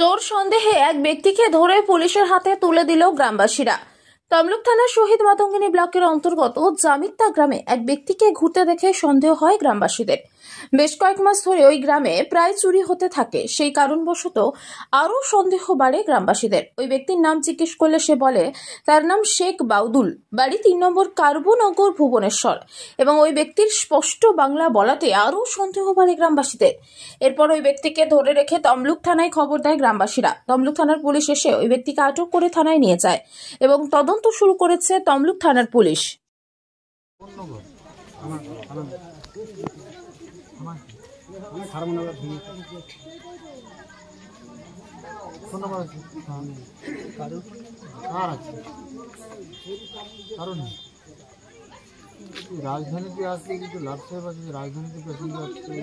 চোর সন্দেহে এক ব্যক্তিকে ধরে পুলিশের হাতে তুলে দিল গ্রামবাসীরা। তমলুক থানার শহীদ মাতঙ্গিনী ব্লকের অন্তর্গত জামিত্তা গ্রামে এক ব্যক্তিকে ঘুরতে দেখে সন্দেহ হয় গ্রামবাসীদের। বেশ কয়েক মাস ধরে ওই গ্রামে প্রায় চুরি হতে থাকে, সেই কারণবশত আরও সন্দেহ বাড়ে গ্রামবাসীদের। ওই ব্যক্তির নাম জিজ্ঞেস করলে সে বলে তার নাম শেখ বাউদুল, বাড়ি 3 নম্বর কার্বনগর, ভুবনেশ্বর। এবং ওই ব্যক্তির স্পষ্ট বাংলা বলাতে আরও সন্দেহ বাড়ে গ্রামবাসীদের। এরপর ওই ব্যক্তিকে ধরে রেখে তমলুক থানায় খবর দেয় গ্রামবাসীরা। তমলুক থানার পুলিশ এসে ওই ব্যক্তিকে আটক করে থানায় নিয়ে যায় এবং তদন্ত শুরু করেছে তমলুক থানার পুলিশ। রাজধানীতে আসলে কিন্তু লাভ সাহেব আছে, রাজধানীতে প্যাসেঞ্জার আসছে,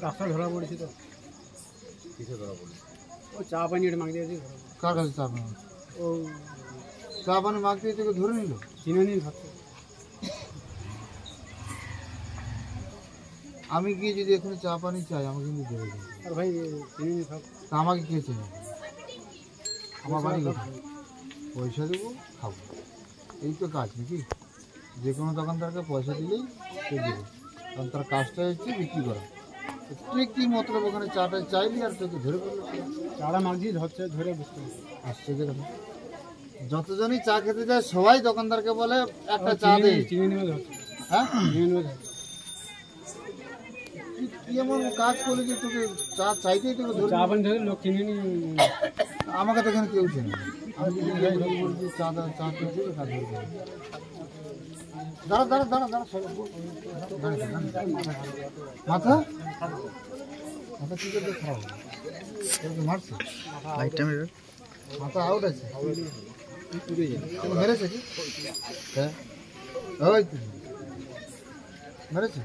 রাস্তা ধরা পড়েছে। তো কিসে ধরা পড়েছে? ও চা পানি এটা মাগতে আছে। কার কাছে চা পানি? ও চা পানি মাগতে তোকে ধরে নিল, চিনে নিন ভাবছে। আমি গিয়ে যদি এখানে চা পানি চাই আমাকে কিন্তু দেবে। আর ভাই চিনে নিন ভাব, আমাকে কে চেনে? আমার বাড়ি পয়সা দেবো, খাবো, এই তো কাজ নাকি? যে কোনো দোকানদারকে পয়সা দিলেই সে দেবে, কারণ তার কাজটা হচ্ছে বিক্রি করা। তুই কি মতলব ওখানে চাটা চাইলি আর তোকে ধরে পড়লো? চাটা মাগছি ধরছে, ধরে বুঝতে আসছে। দেখেন যতজনই চা খেতে যায় সবাই দোকানদারকে বলে একটা চা দে, চিনি নেবে ধরছে। হ্যাঁ, চিনি নেবে ধরছে। কি এমন কাজ করলে যে তোকে চা চাইতেই তোকে ধরে? চা পানি ধরে লোক চিনি নি। আমাকে তো এখানে কেউ চেনে। আমি যদি বলছি চা দা, চা খেয়েছি কাজ ধরবে। দাঁড়া দাঁড়া দাঁড়া দাঁড়া, মাথা মাথা কি করতে খারাপ হবে? মারছে মাথা আউট আছে, মেরেছে কি? হ্যাঁ ওই মেরেছে।